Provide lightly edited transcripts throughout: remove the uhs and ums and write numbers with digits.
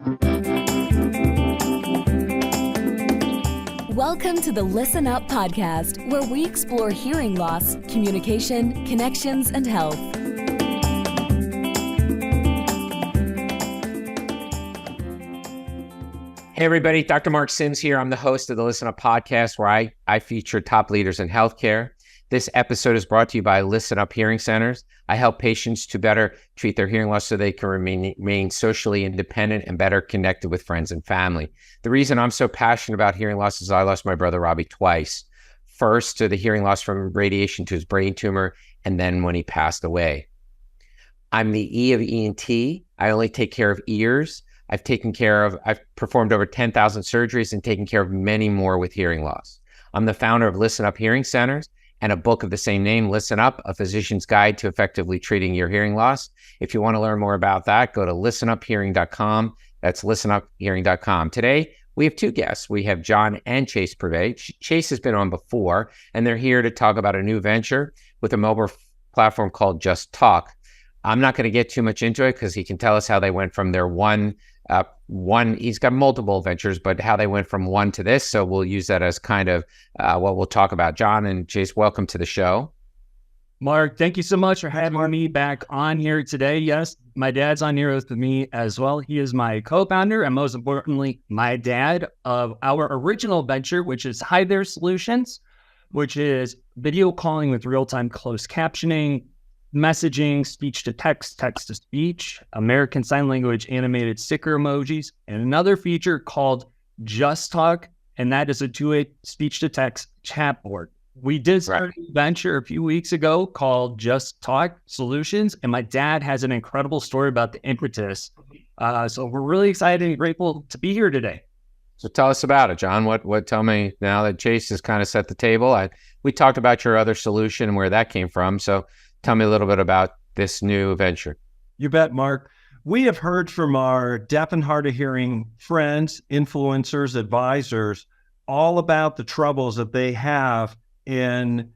Welcome to the Listen Up podcast, where we explore hearing loss, communication, connections, and health. Hey everybody, Dr. Mark Sims here. I'm the host of the Listen Up podcast, where I feature top leaders in healthcare. This episode is brought to you by Listen Up Hearing Centers. I help patients to better treat their hearing loss so they can remain socially independent and better connected with friends and family. The reason I'm so passionate about hearing loss is I lost my brother Robbie twice. First to the hearing loss from radiation to his brain tumor, and then when he passed away. I'm the E of ENT. I only take care of ears. I've performed over 10,000 surgeries and taken care of many more with hearing loss. I'm the founder of Listen Up Hearing Centers and a book of the same name, Listen Up, A Physician's Guide to Effectively Treating Your Hearing Loss. If you want to learn more about that, go to listenuphearing.com. That's listenuphearing.com. Today, we have two guests. We have John and Chase Prieve. Chase has been on before, and they're here to talk about a new venture with a mobile platform called Just Talk. I'm not going to get too much into it because he can tell us how they went from their he's got multiple ventures, but how they went from one to this. So we'll use that as kind of what we'll talk about. John and Chase, welcome to the show. Mark, thank you so much for having me back on here today. Yes, my dad's on here with me as well. He is my co-founder and most importantly, my dad of our original venture, which is Hi There Solutions, which is video calling with real-time closed captioning, messaging, speech to text, text to speech, American Sign Language animated sticker emojis, and another feature called Just Talk, and that is a two-way speech to text chat board. We did start a venture a few weeks ago called Just Talk Solutions, and my dad has an incredible story about the impetus. So we're really excited and grateful to be here today. So tell us about it, John. Tell me now that Chase has kind of set the table. We talked about your other solution and where that came from. So tell me a little bit about this new venture. You bet, Mark. We have heard from our deaf and hard of hearing friends, influencers, advisors, all about the troubles that they have in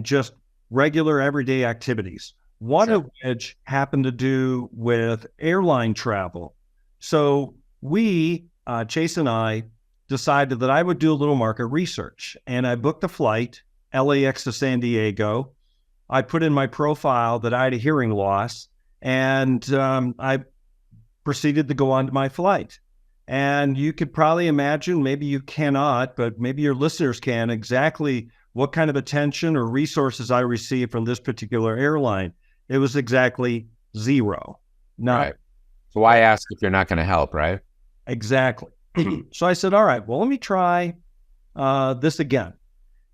just regular everyday activities. One of which happened to do with airline travel. So we, Chase and I, decided that I would do a little market research, and I booked a flight, LAX to San Diego. I put in my profile that I had a hearing loss, and I proceeded to go on to my flight. And you could probably imagine, maybe you cannot, but maybe your listeners can, exactly what kind of attention or resources I received from this particular airline. It was exactly zero. Right. So why ask if you're not going to help, right? Exactly. So I said, all right, well, let me try this again.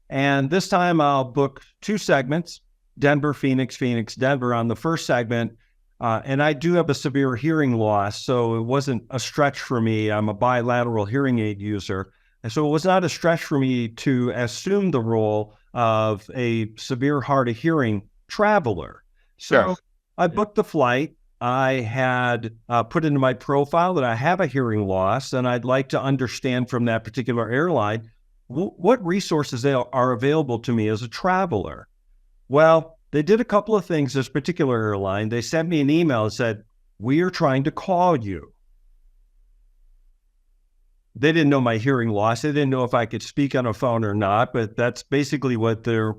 And this time I'll book two segments. Denver, Phoenix, Phoenix, Denver on the first segment. And I do have a severe hearing loss, so it wasn't a stretch for me. I'm a bilateral hearing aid user. And so it was not a stretch for me to assume the role of a severe hard of hearing traveler. So I booked the flight. I had put into my profile that I have a hearing loss, and I'd like to understand from that particular airline what resources are available to me as a traveler. Well, they did a couple of things, this particular airline. They sent me an email and said, we are trying to call you. They didn't know my hearing loss. They didn't know if I could speak on a phone or not, but that's basically what their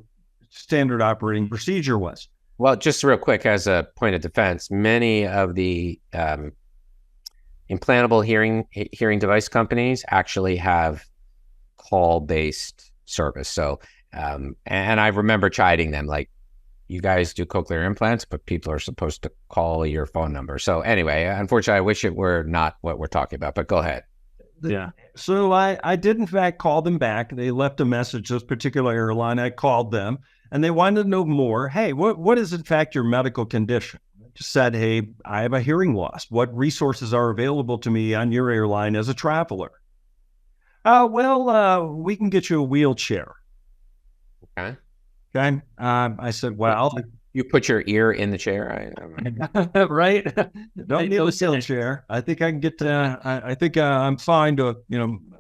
standard operating procedure was. Well, just real quick, as a point of defense, many of the implantable hearing device companies actually have call-based service. So, and I remember chiding them, like, you guys do cochlear implants, but people are supposed to call your phone number. So anyway, unfortunately, I wish it were not what we're talking about, but go ahead. Yeah. So I did, in fact, call them back. They left a message, this particular airline. I called them, and they wanted to know more. Hey, what is, in fact, your medical condition? I just said, hey, I have a hearing loss. What resources are available to me on your airline as a traveler? We can get you a wheelchair. Okay. Okay. I said, well, you put your ear in the chair, right? Don't need a wheelchair. I think I can get to, I think I'm fine to,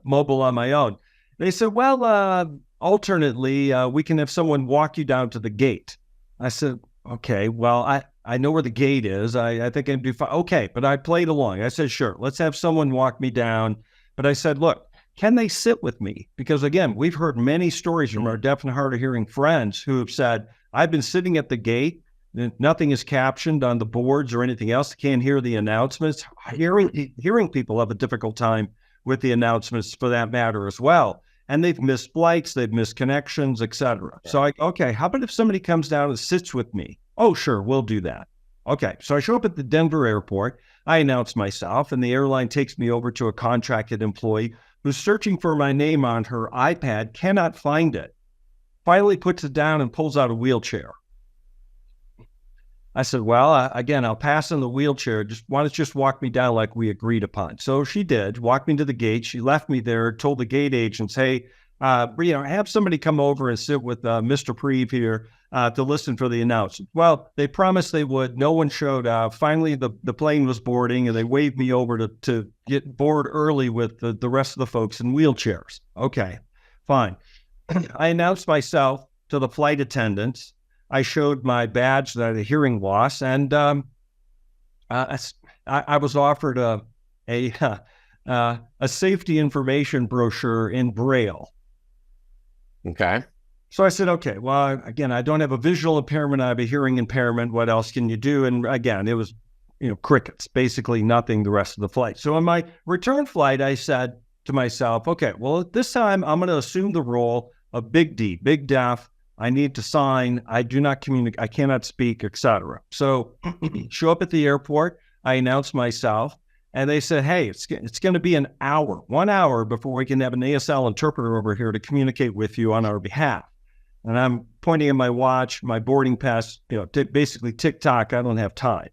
mobile on my own. They said, well, alternately, we can have someone walk you down to the gate. I said, okay, well, I know where the gate is. I think I can do fine. Okay, but I played along. I said, sure, let's have someone walk me down. But I said, look, can they sit with me? Because again, we've heard many stories from our deaf and hard of hearing friends who have said, I've been sitting at the gate. Nothing is captioned on the boards or anything else. Can't hear the announcements. Hearing people have a difficult time with the announcements for that matter as well. And they've missed flights, they've missed connections, etc. Yeah. So okay, how about if somebody comes down and sits with me? Oh, sure, we'll do that. Okay, so I show up at the Denver airport. I announce myself, and the airline takes me over to a contracted employee who's searching for my name on her iPad, cannot find it. Finally puts it down and pulls out a wheelchair. I said, well, again, I'll pass in the wheelchair. Why don't you just walk me down like we agreed upon? So she did, walked me to the gate. She left me there, told the gate agents, hey, have somebody come over and sit with Mr. Prieve here to listen for the announcement. Well, they promised they would. No one showed up. Finally, the plane was boarding, and they waved me over to get board early with the rest of the folks in wheelchairs. Okay, fine. I announced myself to the flight attendants. I showed my badge that I had a hearing loss, and I was offered a safety information brochure in Braille. Okay. So I said, okay, well, again, I don't have a visual impairment. I have a hearing impairment. What else can you do? And again, it was, crickets, basically nothing the rest of the flight. So on my return flight, I said to myself, okay, well, this time I'm going to assume the role of Big D, Big Deaf. I need to sign. I do not communicate. I cannot speak, etc. So show up at the airport. I announce myself, and they said, hey, it's going to be 1 hour before we can have an ASL interpreter over here to communicate with you on our behalf. And I'm pointing at my watch, my boarding pass, basically tick-tock, I don't have time,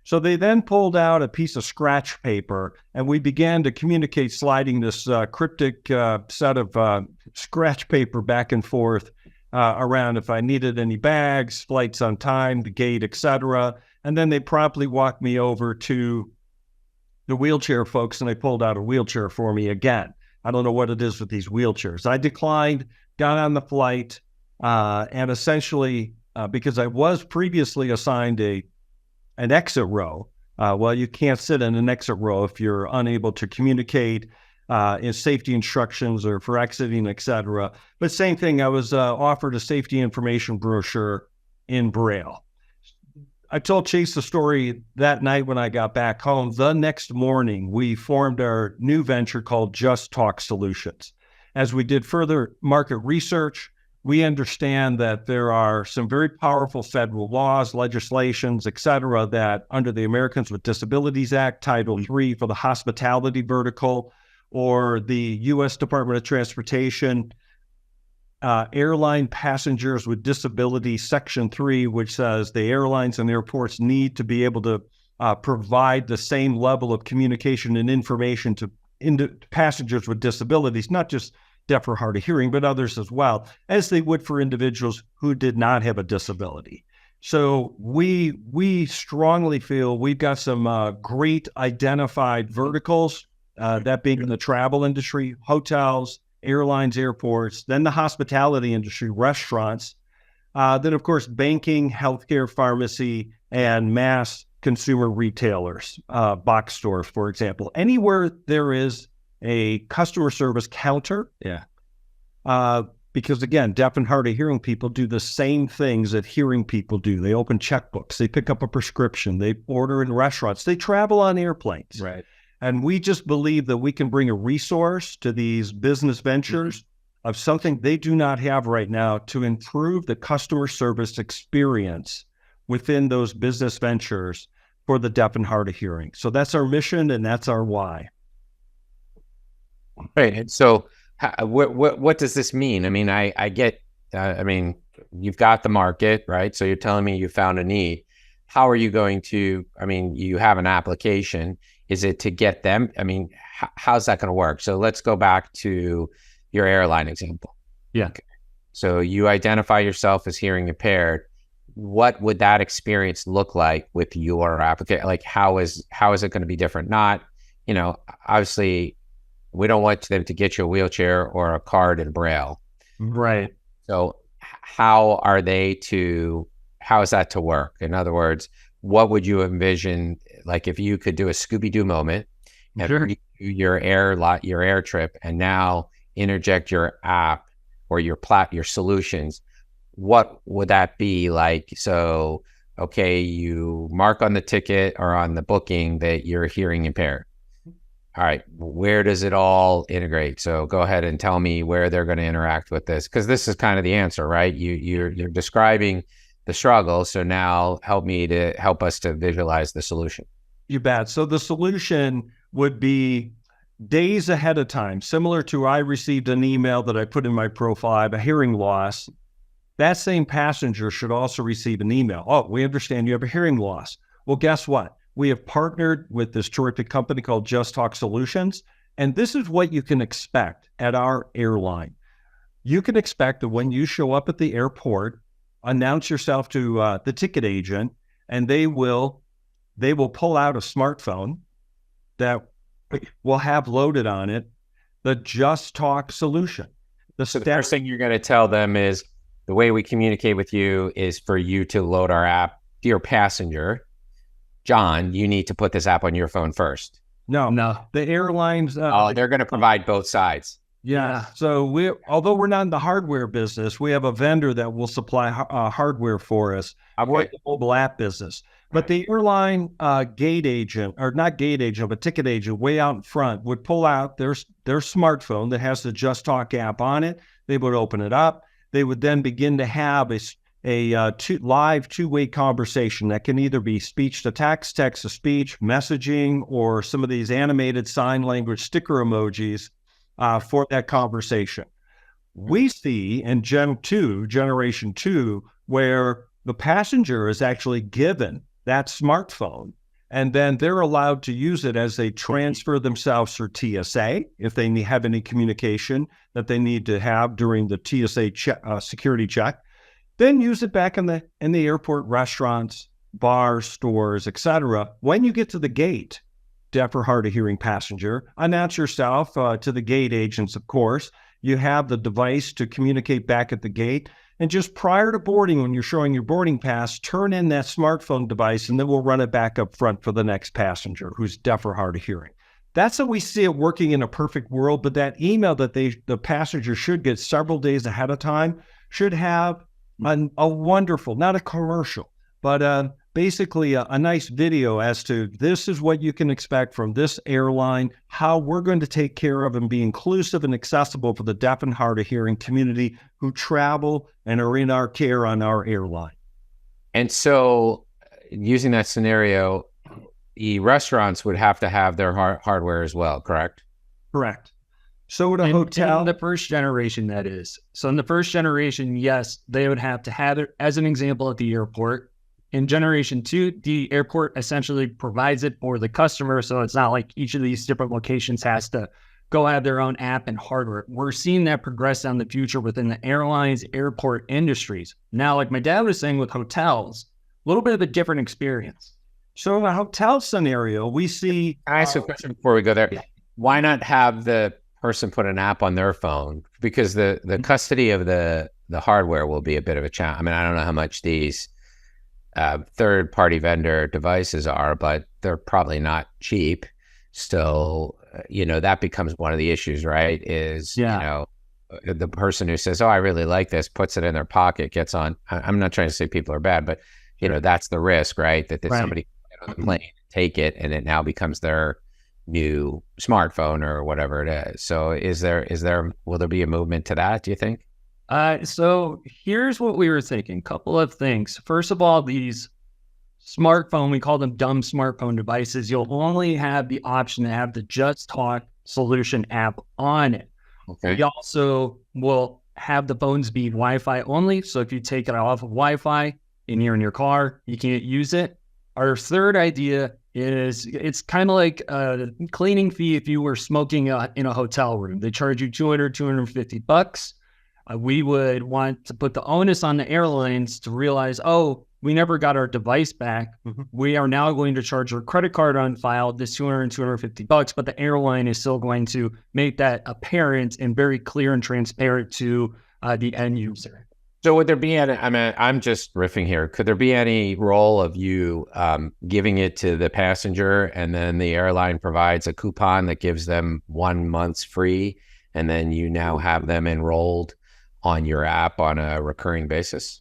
So they then pulled out a piece of scratch paper, and we began to communicate, sliding this cryptic set of scratch paper back and forth around if I needed any bags, flights on time, the gate, etc. And then they promptly walked me over to the wheelchair folks, and they pulled out a wheelchair for me again. I don't know what it is with these wheelchairs. I declined, got on the flight, and essentially, because I was previously assigned an exit row, you can't sit in an exit row if you're unable to communicate in safety instructions or for exiting, etc. But same thing, I was offered a safety information brochure in Braille. I told Chase the story that night when I got back home. The next morning, we formed our new venture called Just Talk Solutions. As we did further market research, we understand that there are some very powerful federal laws, legislations, et cetera, that under the Americans with Disabilities Act, Title III for the hospitality vertical, or the U.S. Department of Transportation, airline passengers with disabilities, Section 3, which says the airlines and airports need to be able to provide the same level of communication and information to passengers with disabilities, not just deaf or hard of hearing, but others as well, as they would for individuals who did not have a disability. So we strongly feel we've got some great identified verticals, that being in the travel industry, hotels, airlines, airports, then the hospitality industry, restaurants, then of course banking, healthcare, pharmacy, and mass consumer retailers, box stores, for example. Anywhere there is a customer service counter, because again, deaf and hard of hearing people do the same things that hearing people do. They open checkbooks, they pick up a prescription, they order in restaurants, they travel on airplanes. Right. And we just believe that we can bring a resource to these business ventures of something they do not have right now to improve the customer service experience within those business ventures for the deaf and hard of hearing. So that's our mission, and that's our why. Right. And so what does this mean? I mean, I get, you've got the market, right? So you're telling me you found a need. How are you going to, you have an application. Is it to get them? How's that going to work? So let's go back to your airline example. Yeah. Okay. So you identify yourself as hearing impaired. What would that experience look like with your application? Like, how is it going to be different? Not, obviously we don't want them to get you a wheelchair or a card in Braille. Right. So how are they how is that to work? In other words, what would you envision, like if you could do a Scooby-Doo moment and redo your air trip and now interject your app or your solutions, what would that be like? So, okay, you mark on the ticket or on the booking that you're hearing impaired. All right, where does it all integrate? So go ahead and tell me where they're going to interact with this, because this is kind of the answer, right? You're describing the struggle. So now help us to visualize the solution. You bet. So the solution would be days ahead of time, similar to I received an email that I put in my profile, I have a hearing loss. That same passenger should also receive an email. Oh, we understand you have a hearing loss. Well, guess what? We have partnered with this terrific company called Just Talk Solutions, and this is what you can expect at our airline. You can expect that when you show up at the airport, announce yourself to the ticket agent, and they will pull out a smartphone that will have loaded on it the Just Talk solution. So the first thing you're going to tell them is the way we communicate with you is for you to load our app. Dear passenger, John, you need to put this app on your phone first. No. The airlines. They're going to provide both sides. Yeah. So although we're not in the hardware business, we have a vendor that will supply hardware for us. We're in the mobile app business. But the airline gate agent, or not gate agent, but ticket agent way out in front would pull out their smartphone that has the Just Talk app on it. They would open it up. They would then begin to have a live two-way conversation that can either be speech to text, text to speech, messaging, or some of these animated sign language sticker emojis for that conversation. We see in generation 2, where the passenger is actually given that smartphone, and then they're allowed to use it as they transfer themselves through TSA if they have any communication that they need to have during the TSA security check. Then use it back in the airport, restaurants, bars, stores, etc. When you get to the gate, deaf or hard of hearing passenger, announce yourself to the gate agents, of course. You have the device to communicate back at the gate. And just prior to boarding, when you're showing your boarding pass, turn in that smartphone device, and then we'll run it back up front for the next passenger who's deaf or hard of hearing. That's how we see it working in a perfect world. But that email that the passenger should get several days ahead of time should have a wonderful, not a commercial, but basically a nice video as to this is what you can expect from this airline, how we're going to take care of and be inclusive and accessible for the deaf and hard of hearing community who travel and are in our care on our airline. And so using that scenario, the restaurants would have to have their hardware as well, correct? Correct. So at a hotel, in the first generation, that is. So in the first generation, yes, they would have to have it, as an example, at the airport. In generation 2, the airport essentially provides it for the customer. So it's not like each of these different locations has to go have their own app and hardware. We're seeing that progress down the future within the airlines, airport industries. Now, like my dad was saying with hotels, a little bit of a different experience. So in a hotel scenario, we see... Can I ask a question before we go there? Why not have the person put an app on their phone? Because the custody of the hardware will be a bit of a challenge. I mean, I don't know how much these third-party vendor devices are, but they're probably not cheap. So, that becomes one of the issues, right? The person who says, oh, I really like this, puts it in their pocket, gets on. I'm not trying to say people are bad, but, that's the risk, right? That somebody can get on the plane, take it, and it now becomes their new smartphone or whatever it is. So will there be a movement to that, do you think? So here's what we were thinking. Couple of things. First of all, these smartphone, we call them dumb smartphone devices. You'll only have the option to have the Just Talk solution app on it. Okay. We also will have the phones be Wi-Fi only. So if you take it off of Wi-Fi and you're in your car, you can't use it. Our third idea is it's kind of like a cleaning fee if you were smoking in a hotel room. They charge you $250. We would want to put the onus on the airlines to realize, oh, we never got our device back. Mm-hmm. We are now going to charge your credit card on file, this $250, but the airline is still going to make that apparent and very clear and transparent to the end user. So would there be any, I mean, I'm just riffing here. Could there be any role of you giving it to the passenger and then the airline provides a coupon that gives them 1 month's free and then you now have them enrolled on your app on a recurring basis?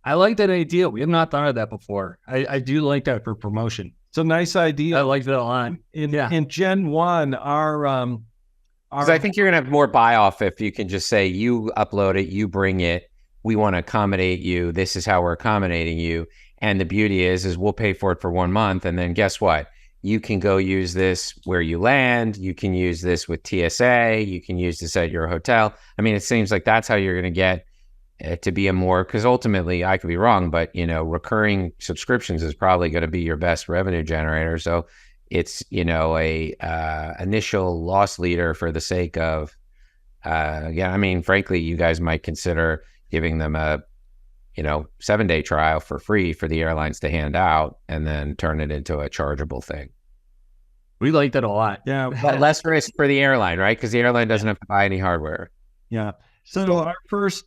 I like that idea. We have not thought of that before. I do like that for promotion. It's a nice idea. I like that a lot. In Gen 1, Because I think you're going to have more buy off if you can just say, you upload it, you bring it, we want to accommodate you. This is how we're accommodating you. And the beauty is we'll pay for it for 1 month. And then guess what? You can go use this where you land. You can use this with TSA. You can use this at your hotel. I mean, it seems like that's how you're going to get to be a more, because ultimately I could be wrong, but recurring subscriptions is probably going to be your best revenue generator. So it's, a initial loss leader for the sake of, I mean, frankly, you guys might consider giving them a 7-day trial for free for the airlines to hand out and then turn it into a chargeable thing. We like that a lot. Yeah. But less risk for the airline, right? Because the airline doesn't have to buy any hardware. Yeah. So our first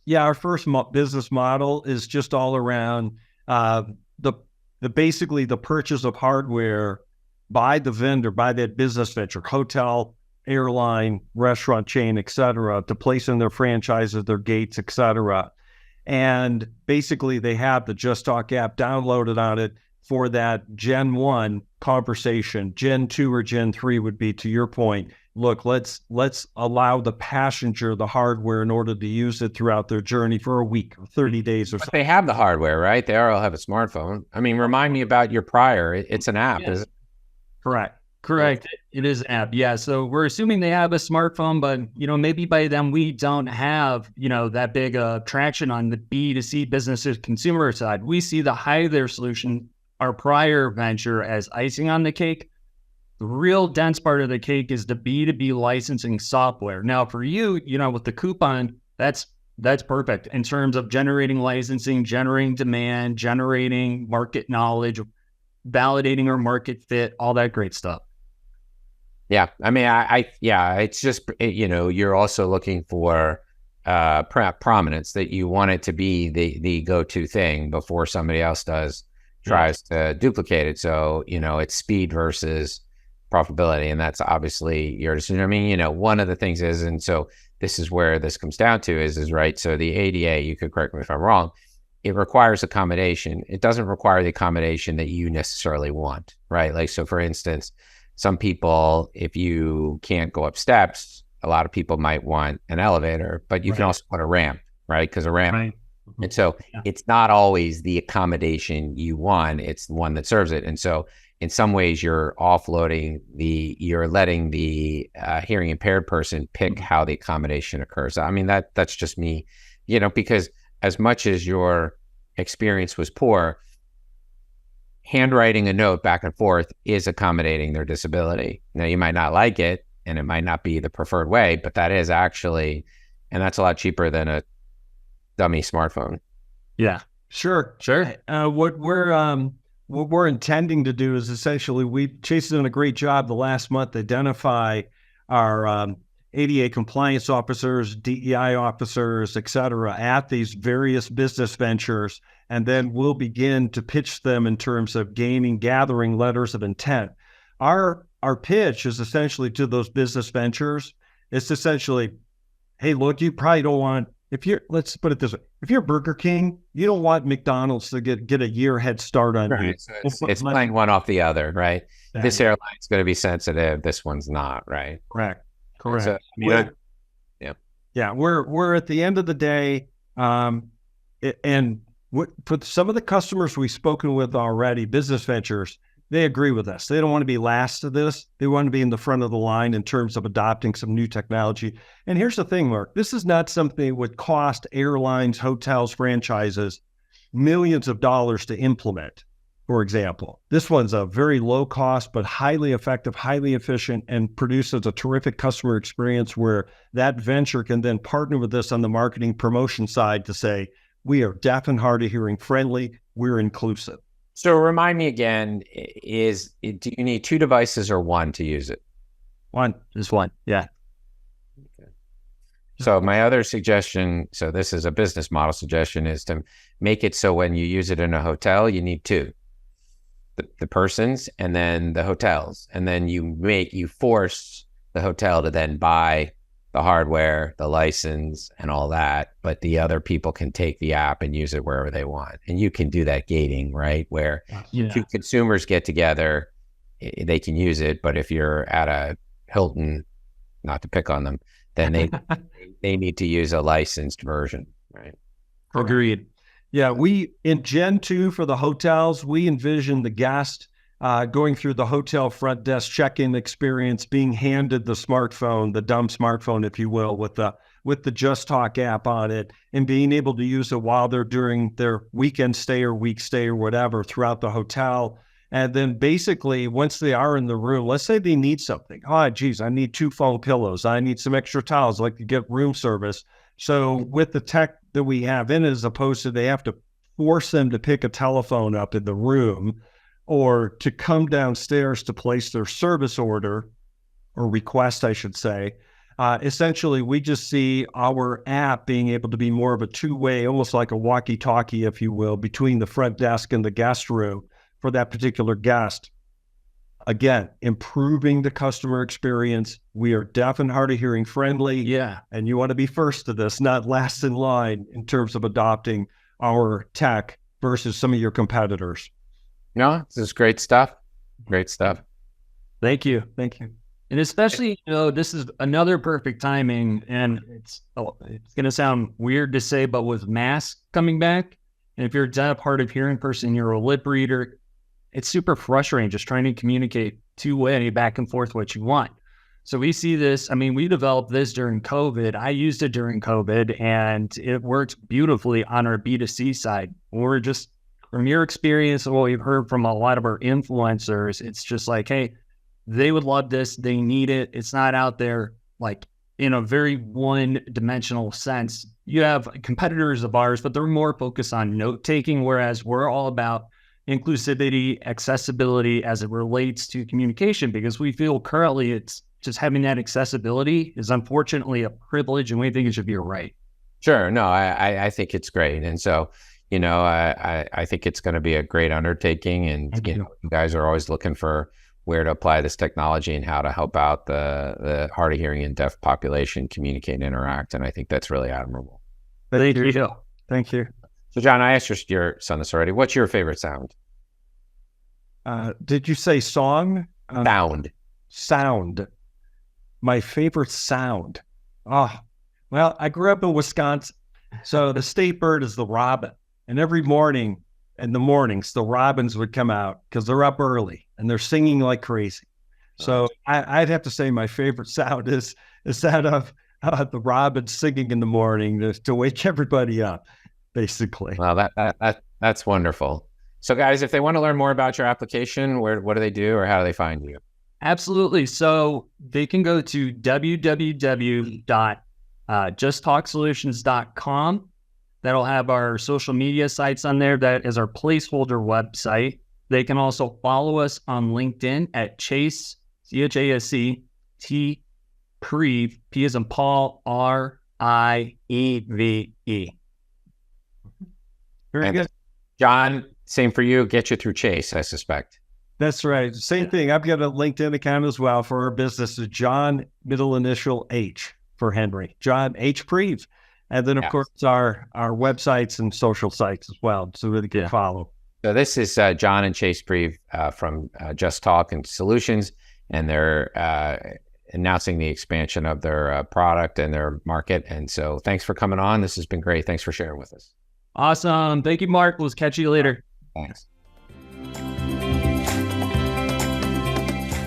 business model is just all around basically the purchase of hardware by the vendor, by that business venture, hotel, airline, restaurant chain, et cetera, to place in their franchises, their gates, et cetera. And basically they have the Just Talk app downloaded on it for that Gen 1 conversation. Gen 2 or Gen 3 would be, to your point, look, let's allow the passenger the hardware in order to use it throughout their journey for a week or 30 days or something. They have the hardware, right? They all have a smartphone. I mean, remind me about your prior. It's an app, Yeah. is it? Correct. It is an app. Yeah. So we're assuming they have a smartphone, but maybe by then we don't have, that big traction on the B2C business to consumer side. We see the Hi There solution, our prior venture, as icing on the cake. The real dense part of the cake is the B2B licensing software. Now for you, with the coupon, that's perfect in terms of generating licensing, generating demand, generating market knowledge, validating our market fit, all that great stuff. Yeah. I mean, it's just, you're also looking for prominence, that you want it to be the go-to thing before somebody else tries to duplicate it. So, it's speed versus profitability. And that's obviously your decision. I mean, one of the things is, and so this is where this comes down to is right. So the ADA, you could correct me if I'm wrong, it requires accommodation. It doesn't require the accommodation that you necessarily want, right? Like, so for instance, some people, if you can't go up steps, a lot of people might want an elevator, but you can also put a ramp, right? Because a ramp. Right. And so it's not always the accommodation you want, it's the one that serves it. And so in some ways you're you're letting the hearing impaired person pick how the accommodation occurs. I mean, that's just me, because as much as your experience was poor, handwriting a note back and forth is accommodating their disability. Now, you might not like it, and it might not be the preferred way, but that is actually, and that's a lot cheaper than a dummy smartphone. Yeah, sure. What we're intending to do is essentially, Chase has done a great job the last month to identify our ADA compliance officers, DEI officers, et cetera, at these various business ventures. And then we'll begin to pitch them in terms of gathering letters of intent. Our pitch is essentially to those business ventures. It's essentially, hey, look, you probably don't want, let's put it this way, if you're Burger King, you don't want McDonald's to get a year head start on you. So it's playing one off the other, right? This airline's going to be sensitive. This one's not, right? Correct. So, we're at the end of the day, and for some of the customers we've spoken with already, business ventures, they agree with us. They don't want to be last to this. They want to be in the front of the line in terms of adopting some new technology. And here's the thing, Mark, this is not something that would cost airlines, hotels, franchises millions of dollars to implement, for example. This one's a very low cost, but highly effective, highly efficient, and produces a terrific customer experience where that venture can then partner with us on the marketing promotion side to say, we are deaf and hard of hearing friendly, we're inclusive. So remind me again, do you need 2 devices or 1 to use it? Just one. Yeah. Okay. So my other suggestion, so this is a business model suggestion, is to make it so when you use it in a hotel, you need two, the persons and then the hotels. And then you force the hotel to then buy the hardware, the license and all that, but the other people can take the app and use it wherever they want. And you can do that gating, right? Where two consumers get together, they can use it. But if you're at a Hilton, not to pick on them, then they need to use a licensed version, right? Agreed. Yeah, we in Gen 2 for the hotels, we envision the guest going through the hotel front desk check-in experience, being handed the smartphone, the dumb smartphone, if you will, with the Just Talk app on it, and being able to use it while they're during their weekend stay or week stay or whatever throughout the hotel. And then basically, once they are in the room, let's say they need something. Oh, geez, I need 2 foam pillows. I need some extra towels, like to get room service. So with the tech that we have in it, as opposed to they have to force them to pick a telephone up in the room or to come downstairs to place their service order or request, I should say. Essentially, we just see our app being able to be more of a two-way, almost like a walkie-talkie, if you will, between the front desk and the guest room for that particular guest. Again, improving the customer experience. We are deaf and hard of hearing friendly. Yeah. And you want to be first to this, not last in line in terms of adopting our tech versus some of your competitors. No, this is great stuff. Great stuff. Thank you. Thank you. And especially, this is another perfect timing, and it's going to sound weird to say, but with masks coming back, and if you're a deaf, hard of hearing person, you're a lip reader, it's super frustrating just trying to communicate two-way back and forth what you want. So we see this. I mean, we developed this during COVID. I used it during COVID, and it works beautifully on our B2C side. We're just, from your experience and what we've heard from a lot of our influencers, it's just like, hey, they would love this. They need it. It's not out there like in a very one-dimensional sense. You have competitors of ours, but they're more focused on note-taking, whereas we're all about inclusivity, accessibility as it relates to communication, because we feel currently it's just having that accessibility is unfortunately a privilege, and we think it should be a right. Sure. No, I think it's great. And so, I think it's going to be a great undertaking, and, you guys are always looking for where to apply this technology and how to help out the hard of hearing and deaf population communicate and interact. And I think that's really admirable. Thank you. Thank you. So, John, I asked your son this already. What's your favorite sound? Did you say song? Sound. My favorite sound. Oh, well, I grew up in Wisconsin. So the state bird is the robin. And every morning, in the mornings, the robins would come out because they're up early and they're singing like crazy. So I'd have to say my favorite sound is that of the robins singing in the morning to wake everybody up, basically. Well, that's wonderful. So guys, if they want to learn more about your application, what do they do, or how do they find you? Absolutely. So they can go to www.justtalksolutions.com. That'll have our social media sites on there. That is our placeholder website. They can also follow us on LinkedIn at Chase, CHASE, T, Prieve, P as in Paul, RIEVE. Very good. John, same for you. Get you through Chase, I suspect. That's right. Same thing. I've got a LinkedIn account as well for our business. Is John, middle initial H for Henry. John H. Prieve. And then, of course, our websites and social sites as well, so that they can follow. So this is John and Chase Prieve from Just Talk and Solutions, and they're announcing the expansion of their product and their market. And so thanks for coming on. This has been great. Thanks for sharing with us. Awesome. Thank you, Mark. We'll catch you later. Thanks.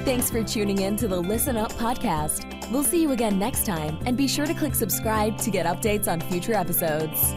Thanks for tuning in to the Listen Up podcast. We'll see you again next time, and be sure to click subscribe to get updates on future episodes.